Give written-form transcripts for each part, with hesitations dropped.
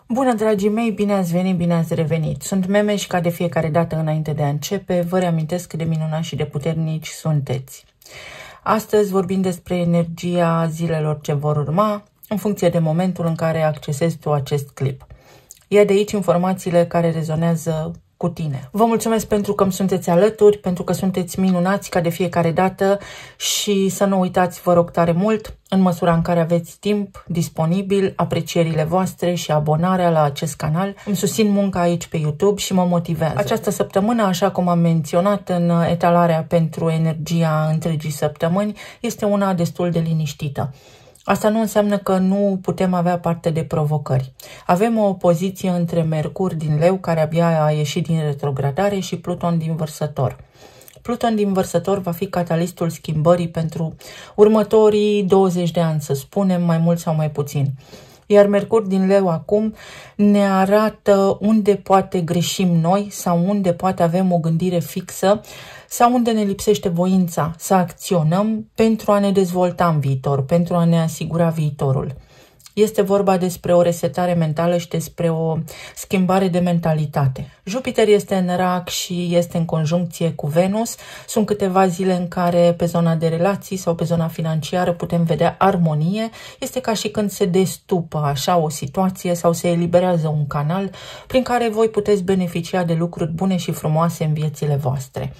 Bună, dragii mei, bine ați venit, bine ați revenit. Sunt Meme și ca de fiecare dată înainte de a începe, vă reamintesc cât de minunați și de puternici sunteți. Astăzi vorbim despre energia zilelor ce vor urma, în funcție de momentul în care accesezi tu acest clip. Ia de aici informațiile care rezonează cu tine. Vă mulțumesc pentru că îmi sunteți alături, pentru că sunteți minunați ca de fiecare dată și să nu uitați, vă rog tare mult, în măsura în care aveți timp disponibil, aprecierile voastre și abonarea la acest canal îmi susțin munca aici pe YouTube și mă motivează. Această săptămână, așa cum am menționat în etalarea pentru energia întregii săptămâni, este una destul de liniștită. Asta nu înseamnă că nu putem avea parte de provocări. Avem o opoziție între Mercur din Leu, care abia a ieșit din retrogradare, și Pluton din Vărsător. Pluton din Vărsător va fi catalistul schimbării pentru următorii 20 de ani, să spunem, mai mult sau mai puțin. Iar Mercur din Leu acum ne arată unde poate greșim noi sau unde poate avem o gândire fixă sau unde ne lipsește voința să acționăm pentru a ne dezvolta în viitor, pentru a ne asigura viitorul. Este vorba despre o resetare mentală și despre o schimbare de mentalitate. Jupiter este în rac și este în conjuncție cu Venus. Sunt câteva zile în care pe zona de relații sau pe zona financiară putem vedea armonie. Este ca și când se destupă așa o situație sau se eliberează un canal prin care voi puteți beneficia de lucruri bune și frumoase în viețile voastre.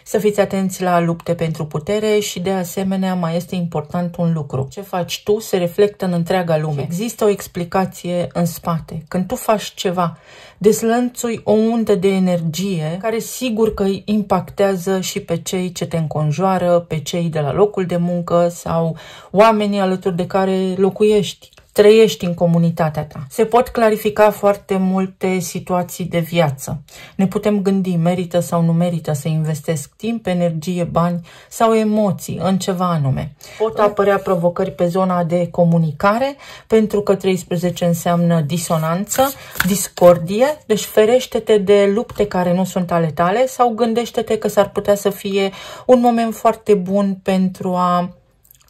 Să fiți atenți la lupte pentru putere și de asemenea mai este important un lucru. Ce faci tu se reflectă în întreaga lume. Există o explicație în spate. Când tu faci ceva, dezlănțui o undă de energie care sigur că îi impactează și pe cei ce te înconjoară, pe cei de la locul de muncă sau oamenii alături de care locuiești. Trăiești în comunitatea ta. Se pot clarifica foarte multe situații de viață. Ne putem gândi, merită sau nu merită să investesc timp, energie, bani sau emoții în ceva anume. Pot apărea provocări pe zona de comunicare, pentru că 13 înseamnă disonanță, discordie, deci ferește-te de lupte care nu sunt ale tale sau gândește-te că s-ar putea să fie un moment foarte bun pentru a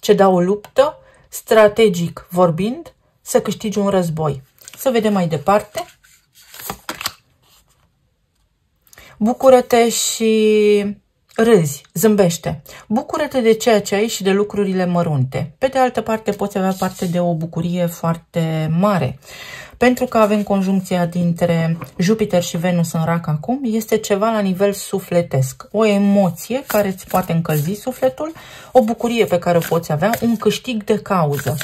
ceda o luptă, strategic vorbind, să câștigi un război. Să vedem mai departe. Bucură-te și râzi, zâmbește. Bucură-te de ceea ce ai și de lucrurile mărunte. Pe de altă parte, poți avea parte de o bucurie foarte mare. Pentru că avem conjuncția dintre Jupiter și Venus în rac acum, este ceva la nivel sufletesc. O emoție care îți poate încălzi sufletul, o bucurie pe care o poți avea, un câștig de cauză,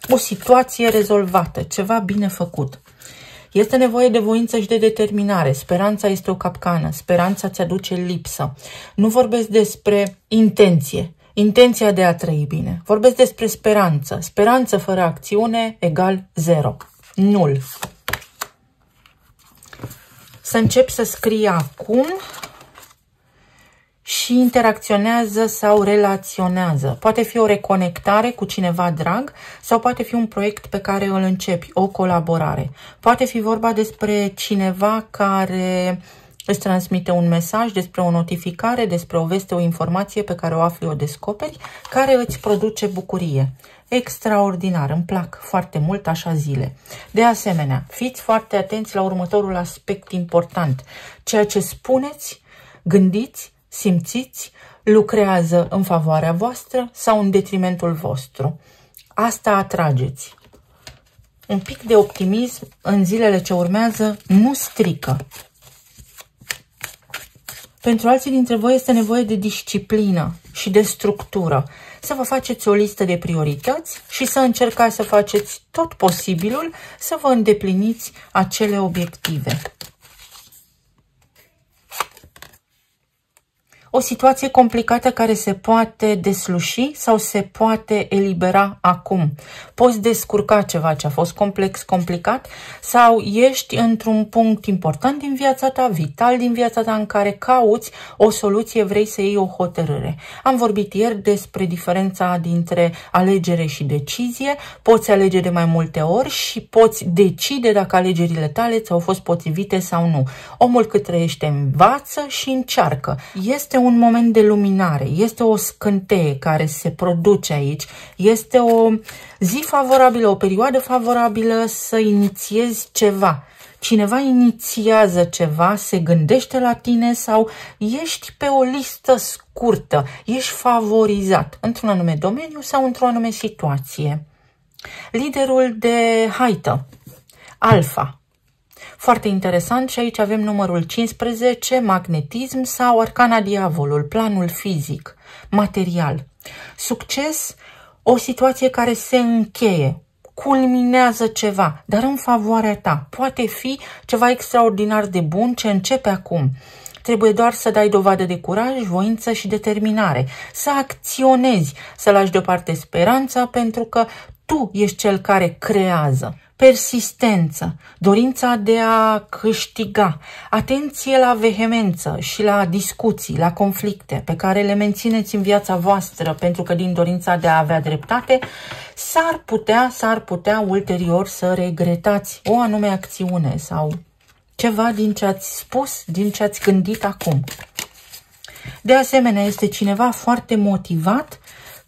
o situație rezolvată, ceva bine făcut. Este nevoie de voință și de determinare. Speranța este o capcană. Speranța îți aduce lipsă. Nu vorbesc despre intenție. Intenția de a trăi bine. Vorbesc despre speranță. Speranță fără acțiune egal 0. Nul. Să încep să scrie acum și interacționează sau relaționează. Poate fi o reconectare cu cineva drag sau poate fi un proiect pe care îl începi, o colaborare. Poate fi vorba despre cineva care îți transmite un mesaj, despre o notificare, despre o veste, o informație pe care o afli, o descoperi, care îți produce bucurie. Extraordinar, îmi plac foarte mult așa zile. De asemenea, fiți foarte atenți la următorul aspect important. Ceea ce spuneți, gândiți, simțiți, lucrează în favoarea voastră sau în detrimentul vostru. Asta atrageți. Un pic de optimism în zilele ce urmează nu strică. Pentru alții dintre voi este nevoie de disciplină și de structură. Să vă faceți o listă de priorități și să încercați să faceți tot posibilul să vă îndepliniți acele obiective. O situație complicată care se poate desluși sau se poate elibera acum. Poți descurca ceva ce a fost complex, complicat sau ești într-un punct important din viața ta, vital din viața ta, în care cauți o soluție, vrei să iei o hotărâre. Am vorbit ieri despre diferența dintre alegere și decizie. Poți alege de mai multe ori și poți decide dacă alegerile tale ți-au fost potrivite sau nu. Omul cât trăiește învață și încearcă. Este un moment de luminare, este o scânteie care se produce aici, este o zi favorabilă, o perioadă favorabilă să inițiezi ceva. Cineva inițiază ceva, se gândește la tine sau ești pe o listă scurtă, ești favorizat într-un anume domeniu sau într-o anume situație. Liderul de haită, Alfa. Foarte interesant și aici avem numărul 15, magnetism sau arcana diavolul, planul fizic, material. Succes, o situație care se încheie, culminează ceva, dar în favoarea ta. Poate fi ceva extraordinar de bun ce începe acum. Trebuie doar să dai dovadă de curaj, voință și determinare, să acționezi, să lași deoparte speranța pentru că tu ești cel care creează. Persistență, dorința de a câștiga, atenție la vehemență și la discuții, la conflicte pe care le mențineți în viața voastră pentru că din dorința de a avea dreptate s-ar putea ulterior să regretați o anume acțiune sau ceva din ce ați spus, din ce ați gândit acum. De asemenea, este cineva foarte motivat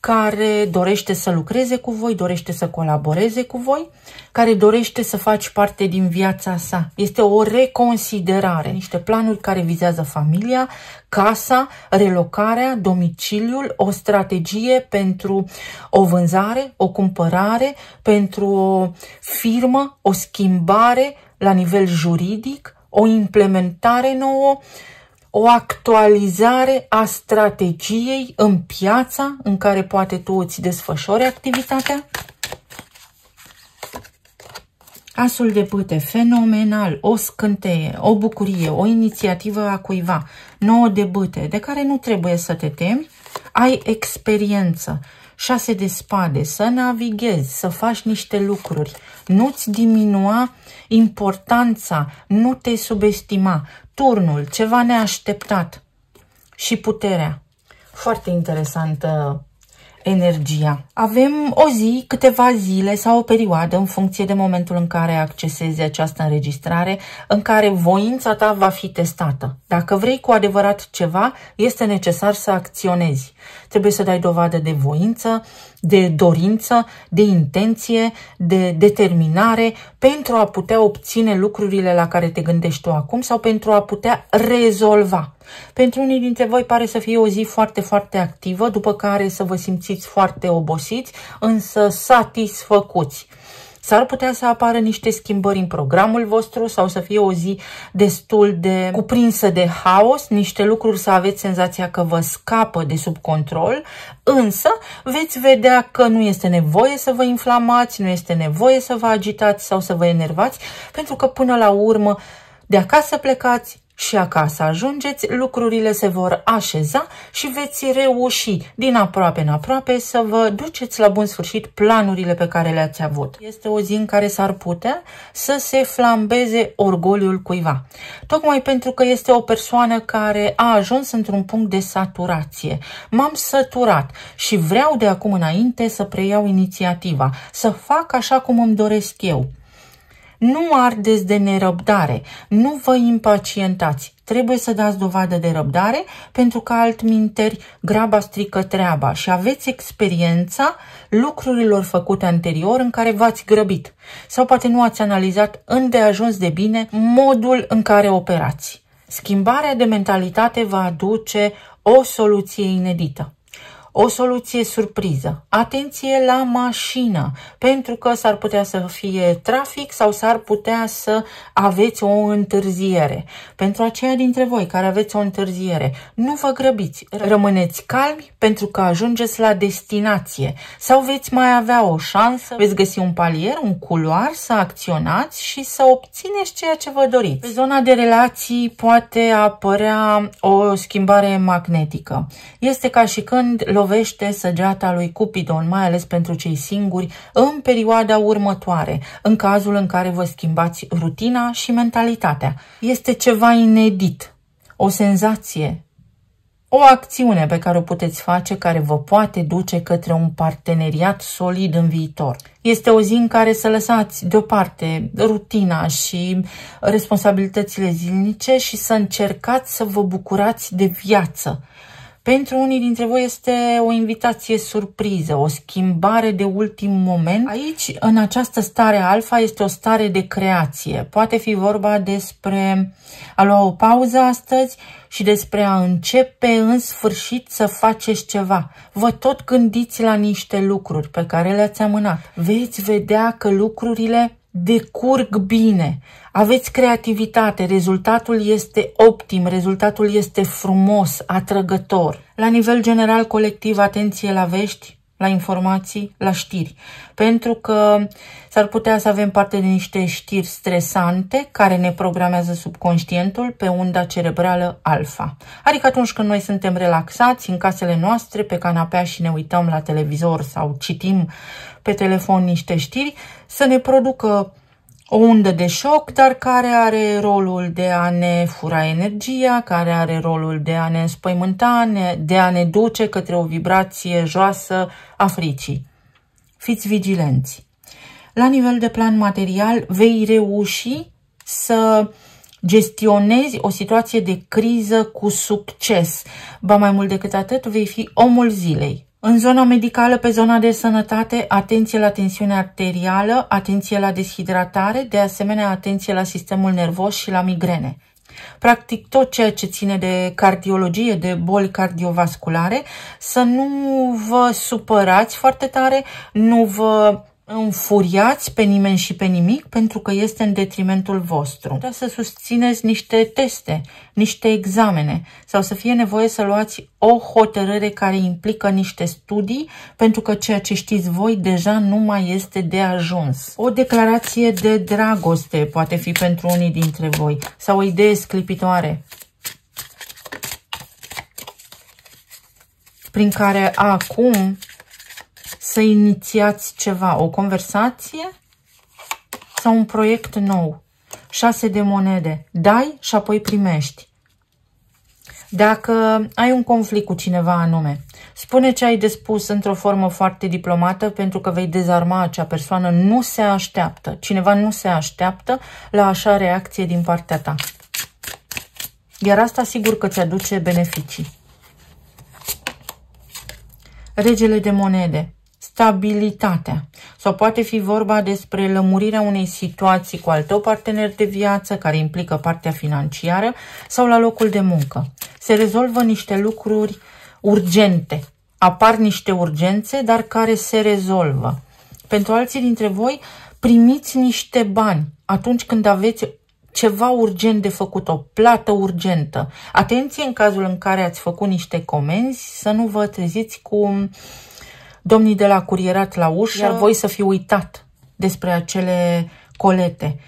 care dorește să lucreze cu voi, dorește să colaboreze cu voi, care dorește să faci parte din viața sa. Este o reconsiderare, niște planuri care vizează familia, casa, relocarea, domiciliul, o strategie pentru o vânzare, o cumpărare, pentru o firmă, o schimbare la nivel juridic, o implementare nouă, o actualizare a strategiei în piața în care poate tu îți desfășori activitatea. Asul de bâte, fenomenal, o scânteie, o bucurie, o inițiativă a cuiva, 9 de bâte, de care nu trebuie să te temi, ai experiență, 6 de spade, să navighezi, să faci niște lucruri, nu-ți diminua importanța, nu te subestima, turnul, ceva neașteptat și puterea. Foarte interesantă energia. Avem o zi, câteva zile sau o perioadă în funcție de momentul în care accesezi această înregistrare, în care voința ta va fi testată. Dacă vrei cu adevărat ceva, este necesar să acționezi. Trebuie să dai dovadă de voință, de dorință, de intenție, de determinare pentru a putea obține lucrurile la care te gândești tu acum sau pentru a putea rezolva. Pentru unii dintre voi pare să fie o zi foarte, foarte activă, după care să vă simțiți foarte obosiți, însă satisfăcuți. S-ar putea să apară niște schimbări în programul vostru sau să fie o zi destul de cuprinsă de haos, niște lucruri să aveți senzația că vă scapă de sub control, însă veți vedea că nu este nevoie să vă inflamați, nu este nevoie să vă agitați sau să vă enervați, pentru că până la urmă de acasă plecați și acasă ajungeți, lucrurile se vor așeza și veți reuși din aproape în aproape să vă duceți la bun sfârșit planurile pe care le-ați avut. Este o zi în care s-ar putea să se flambeze orgoliul cuiva. Tocmai pentru că este o persoană care a ajuns într-un punct de saturație. M-am săturat și vreau de acum înainte să preiau inițiativa, să fac așa cum îmi doresc eu. Nu ardeți de nerăbdare, nu vă impacientați. Trebuie să dați dovadă de răbdare pentru că altminteri graba strică treaba și aveți experiența lucrurilor făcute anterior în care v-ați grăbit sau poate nu ați analizat îndeajuns de bine modul în care operați. Schimbarea de mentalitate va aduce o soluție inedită. O soluție surpriză. Atenție la mașină, pentru că s-ar putea să fie trafic sau s-ar putea să aveți o întârziere. Pentru aceia dintre voi care aveți o întârziere, nu vă grăbiți, rămâneți calmi pentru că ajungeți la destinație sau veți mai avea o șansă, veți găsi un palier, un culoar să acționați și să obțineți ceea ce vă doriți. Pe zona de relații poate apărea o schimbare magnetică. Este ca și când lovește săgeata lui Cupidon, mai ales pentru cei singuri, în perioada următoare, în cazul în care vă schimbați rutina și mentalitatea. Este ceva inedit, o senzație o acțiune pe care o puteți face care vă poate duce către un parteneriat solid în viitor. Este o zi în care să lăsați deoparte rutina și responsabilitățile zilnice și să încercați să vă bucurați de viață. Pentru unii dintre voi este o invitație surpriză, o schimbare de ultim moment. Aici, în această stare alfa, este o stare de creație. Poate fi vorba despre a lua o pauză astăzi și despre a începe în sfârșit să faceți ceva. Vă tot gândiți la niște lucruri pe care le-ați amânat. Veți vedea că lucrurile decurg bine. Aveți creativitate, rezultatul este optim, rezultatul este frumos, atrăgător. La nivel general, colectiv, atenție la vești, la informații, la știri. Pentru că s-ar putea să avem parte de niște știri stresante care ne programează subconștientul pe unda cerebrală alfa. Adică atunci când noi suntem relaxați în casele noastre, pe canapea și ne uităm la televizor sau citim pe telefon niște știri, să ne producă o undă de șoc, dar care are rolul de a ne fura energia, care are rolul de a ne înspăimânta, de a ne duce către o vibrație joasă a fricii. Fiți vigilenți. La nivel de plan material, vei reuși să gestionezi o situație de criză cu succes. Ba mai mult decât atât, vei fi omul zilei. În zona medicală, pe zona de sănătate, atenție la tensiunea arterială, atenție la deshidratare, de asemenea atenție la sistemul nervos și la migrene. Practic tot ceea ce ține de cardiologie, de boli cardiovasculare, să nu vă supărați foarte tare, nu vă înfuriați pe nimeni și pe nimic, pentru că este în detrimentul vostru. Putea să susțineți niște teste, niște examene sau să fie nevoie să luați o hotărâre care implică niște studii, pentru că ceea ce știți voi deja nu mai este de ajuns. O declarație de dragoste poate fi pentru unii dintre voi sau o idee sclipitoare prin care acum să inițiați ceva, o conversație sau un proiect nou. 6 de monede. Dai și apoi primești. Dacă ai un conflict cu cineva anume, spune ce ai de spus într-o formă foarte diplomată, pentru că vei dezarma acea persoană. Nu se așteaptă. Cineva nu se așteaptă la așa reacție din partea ta. Iar asta sigur că ți aduce beneficii. Regele de monede. Stabilitatea. Sau poate fi vorba despre lămurirea unei situații cu al tău partener de viață care implică partea financiară sau la locul de muncă. Se rezolvă niște lucruri urgente. Apar niște urgențe, dar care se rezolvă. Pentru alții dintre voi, primiți niște bani atunci când aveți ceva urgent de făcut, o plată urgentă. Atenție în cazul în care ați făcut niște comenzi, să nu vă treziți cu domnii de la curierat la ușă, iar voi să fi uitat despre acele colete.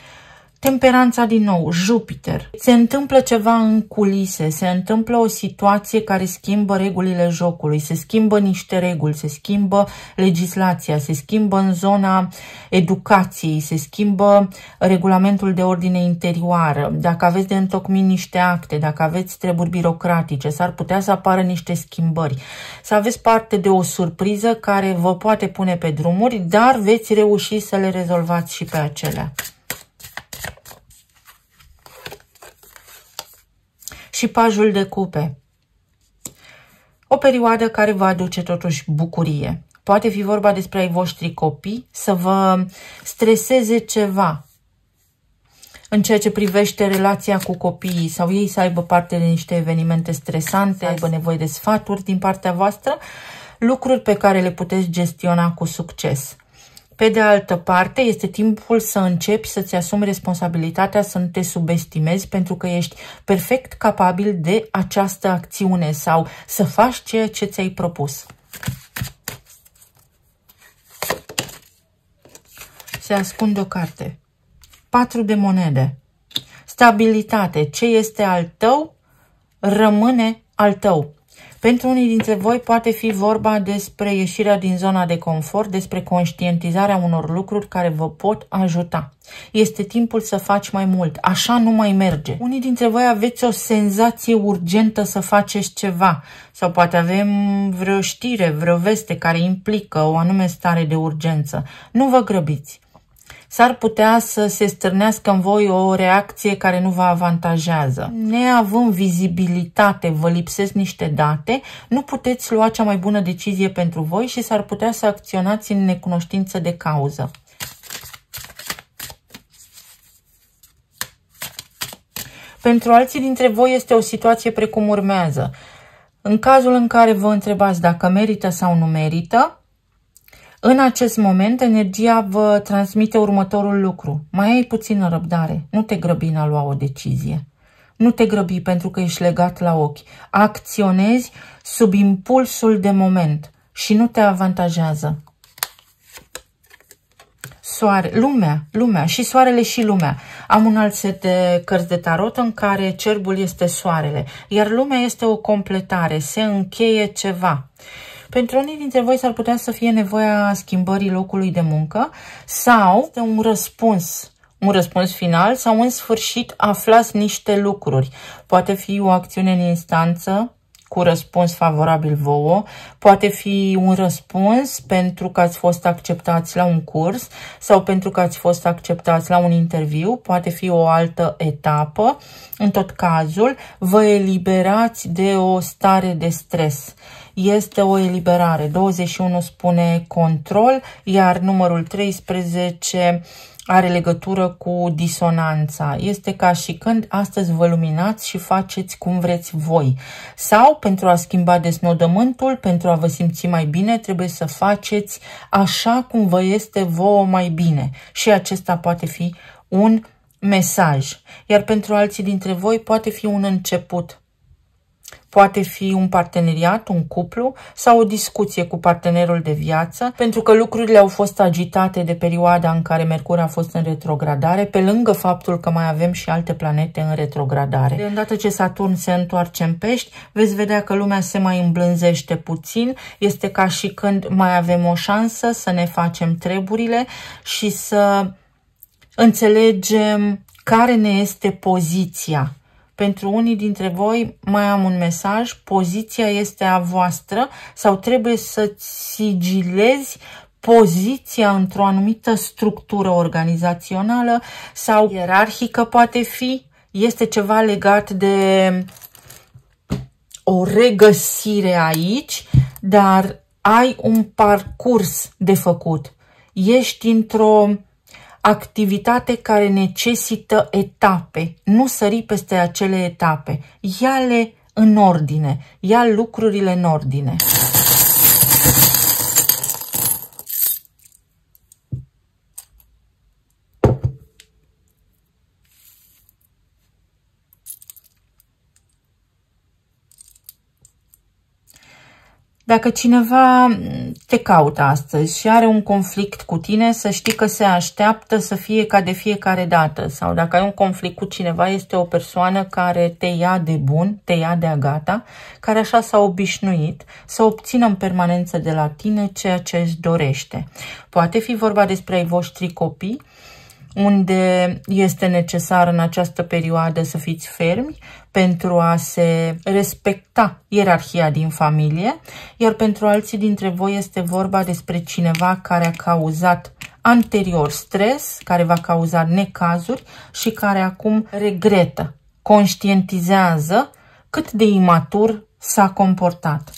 Temperanța din nou, Jupiter. Se întâmplă ceva în culise, se întâmplă o situație care schimbă regulile jocului, se schimbă niște reguli, se schimbă legislația, se schimbă în zona educației, se schimbă regulamentul de ordine interioară. Dacă aveți de întocmit niște acte, dacă aveți treburi birocratice, s-ar putea să apară niște schimbări. Să aveți parte de o surpriză care vă poate pune pe drumuri, dar veți reuși să le rezolvați și pe acelea. Și pajul de cupe. O perioadă care va aduce totuși bucurie. Poate fi vorba despre ai voștri copii, să vă streseze ceva în ceea ce privește relația cu copiii sau ei să aibă parte de niște evenimente stresante, să aibă nevoie de sfaturi din partea voastră, lucruri pe care le puteți gestiona cu succes. Pe de altă parte, este timpul să începi să-ți asumi responsabilitatea, să nu te subestimezi, pentru că ești perfect capabil de această acțiune sau să faci ceea ce ți-ai propus. Se ascunde o carte. 4 de monede. Stabilitate. Ce este al tău, rămâne al tău. Pentru unii dintre voi poate fi vorba despre ieșirea din zona de confort, despre conștientizarea unor lucruri care vă pot ajuta. Este timpul să faci mai mult, așa nu mai merge. Unii dintre voi aveți o senzație urgentă să faceți ceva sau poate avem vreo știre, vreo veste care implică o anume stare de urgență. Nu vă grăbiți. S-ar putea să se stârnească în voi o reacție care nu vă avantajează. Neavând vizibilitate, vă lipsesc niște date, nu puteți lua cea mai bună decizie pentru voi și s-ar putea să acționați în necunoștință de cauză. Pentru alții dintre voi este o situație precum urmează. În cazul în care vă întrebați dacă merită sau nu merită, în acest moment, energia vă transmite următorul lucru. Mai ai puțină răbdare. Nu te grăbi în a lua o decizie. Nu te grăbi pentru că ești legat la ochi. Acționezi sub impulsul de moment și nu te avantajează. Soare, lumea și soarele și lumea. Am un alt set de cărți de tarot în care cerbul este soarele, iar lumea este o completare, se încheie ceva. Pentru unii dintre voi s-ar putea să fie nevoia schimbării locului de muncă sau un răspuns final sau în sfârșit aflați niște lucruri. Poate fi o acțiune în instanță cu răspuns favorabil vouă, poate fi un răspuns pentru că ați fost acceptați la un curs sau pentru că ați fost acceptați la un interviu, poate fi o altă etapă. În tot cazul, vă eliberați de o stare de stres. Este o eliberare. 21 spune control, iar numărul 13 are legătură cu disonanța. Este ca și când astăzi vă luminați și faceți cum vreți voi. Sau, pentru a schimba desnodământul, pentru a vă simți mai bine, trebuie să faceți așa cum vă este vouă mai bine. Și acesta poate fi un mesaj. Iar pentru alții dintre voi poate fi un început. Poate fi un parteneriat, un cuplu sau o discuție cu partenerul de viață, pentru că lucrurile au fost agitate de perioada în care Mercur a fost în retrogradare, pe lângă faptul că mai avem și alte planete în retrogradare. De îndată ce Saturn se întoarce în Pești, veți vedea că lumea se mai îmblânzește puțin, este ca și când mai avem o șansă să ne facem treburile și să înțelegem care ne este poziția. Pentru unii dintre voi mai am un mesaj, poziția este a voastră sau trebuie să sigilezi poziția într-o anumită structură organizațională sau ierarhică poate fi. Este ceva legat de o regăsire aici, dar ai un parcurs de făcut. Ești într-o activitate care necesită etape. Nu sări peste acele etape. Ia-le în ordine. Ia lucrurile în ordine. Dacă cineva te caută astăzi și are un conflict cu tine, să știi că se așteaptă să fie ca de fiecare dată. Sau dacă ai un conflict cu cineva, este o persoană care te ia de bun, te ia de-a gata, care așa s-a obișnuit să obțină în permanență de la tine ceea ce își dorește. Poate fi vorba despre ai voștri copii, unde este necesar în această perioadă să fiți fermi pentru a se respecta ierarhia din familie, iar pentru alții dintre voi este vorba despre cineva care a cauzat anterior stres, care va cauza necazuri și care acum regretă, conștientizează cât de imatur s-a comportat.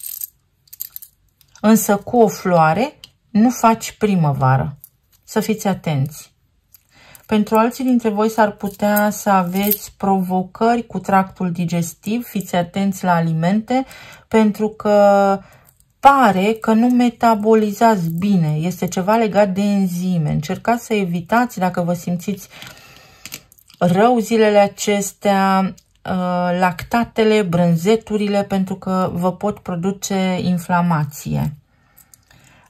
Însă cu o floare nu faci primăvară. Să fiți atenți. Pentru alții dintre voi s-ar putea să aveți provocări cu tractul digestiv, fiți atenți la alimente, pentru că pare că nu metabolizați bine, este ceva legat de enzime. Încercați să evitați, dacă vă simțiți rău zilele acestea, lactatele, brânzeturile, pentru că vă pot produce inflamație.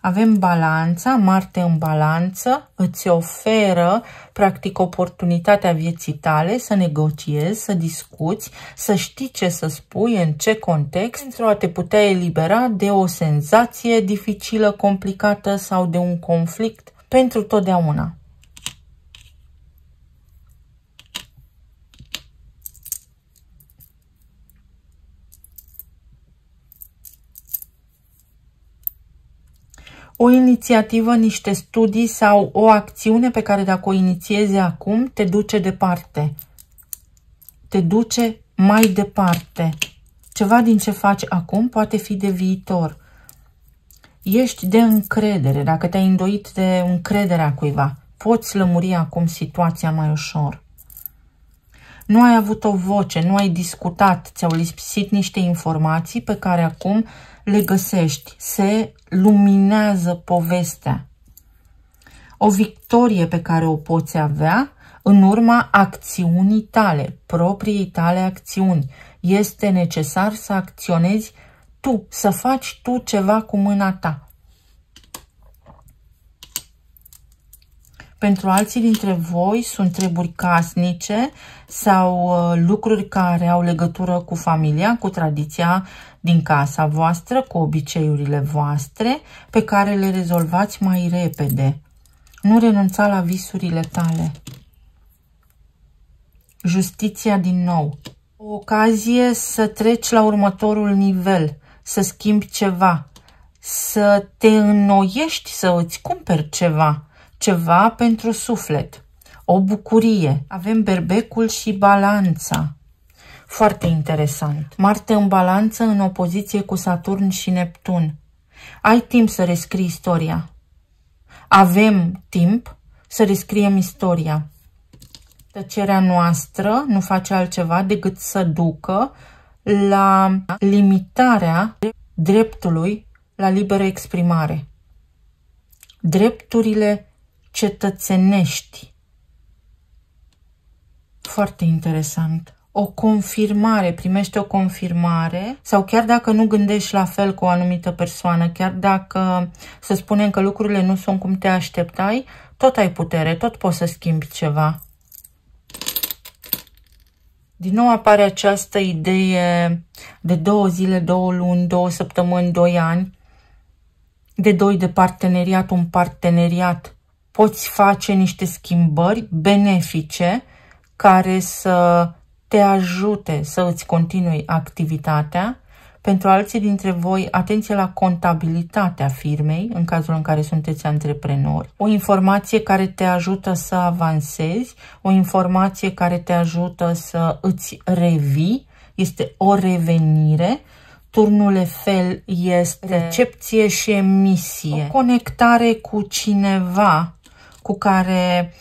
Avem balanța, Marte în balanță, îți oferă practic oportunitatea vieții tale să negociezi, să discuți, să știi ce să spui, în ce context, pentru a te putea elibera de o senzație dificilă, complicată sau de un conflict pentru totdeauna. O inițiativă, niște studii sau o acțiune pe care dacă o inițiezi acum, te duce departe. Te duce mai departe. Ceva din ce faci acum poate fi de viitor. Ești de încredere. Dacă te-ai îndoit de încrederea cuiva, poți lămuri acum situația mai ușor. Nu ai avut o voce, nu ai discutat, ți-au lipsit niște informații pe care acum le găsești. Se luminează povestea. O victorie pe care o poți avea în urma acțiunii tale, propriei tale acțiuni. Este necesar să acționezi tu, să faci tu ceva cu mâna ta. Pentru alții dintre voi sunt treburi casnice sau lucruri care au legătură cu familia, cu tradiția din casa voastră, cu obiceiurile voastre, pe care le rezolvați mai repede. Nu renunța la visurile tale. Justiția din nou. O ocazie să treci la următorul nivel, să schimbi ceva, să te înnoiești, să îți cumperi ceva. Ceva pentru suflet, o bucurie. Avem berbecul și balanța. Foarte interesant. Marte în balanță în opoziție cu Saturn și Neptun. Ai timp să rescrii istoria. Avem timp să rescriem istoria. Tăcerea noastră nu face altceva decât să ducă la limitarea dreptului la liberă exprimare. Drepturile cetățenești. Foarte interesant. O confirmare, primești o confirmare sau chiar dacă nu gândești la fel cu o anumită persoană, chiar dacă să spunem că lucrurile nu sunt cum te așteptai, tot ai putere, tot poți să schimbi ceva. Din nou apare această idee de 2 zile, 2 luni, 2 săptămâni, 2 ani, de 2 de parteneriat, un parteneriat. Poți face niște schimbări benefice care să te ajute să îți continui activitatea. Pentru alții dintre voi, atenție la contabilitatea firmei, în cazul în care sunteți antreprenori. O informație care te ajută să avansezi, o informație care te ajută să îți revii, este o revenire. Turnul Eiffel este recepție și emisie. O conectare cu cineva cu care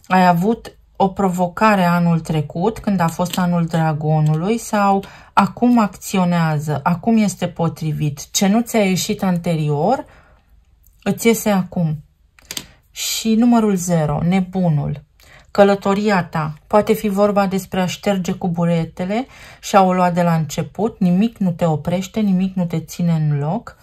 ai avut o provocare anul trecut, când a fost anul dragonului, sau acum acționează, acum este potrivit. Ce nu ți-a ieșit anterior, îți iese acum. Și numărul 0, nebunul. Călătoria ta. Poate fi vorba despre a șterge cu buretele și a o lua de la început. Nimic nu te oprește, nimic nu te ține în loc.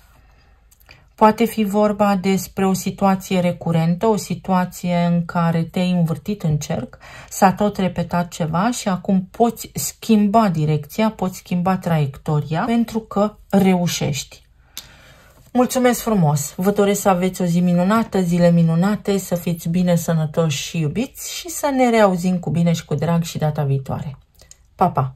Poate fi vorba despre o situație recurentă, o situație în care te-ai învârtit în cerc, s-a tot repetat ceva și acum poți schimba direcția, poți schimba traiectoria pentru că reușești. Mulțumesc frumos! Vă doresc să aveți o zi minunată, zile minunate, să fiți bine, sănătoși și iubiți și să ne reauzim cu bine și cu drag și data viitoare. Pa, pa!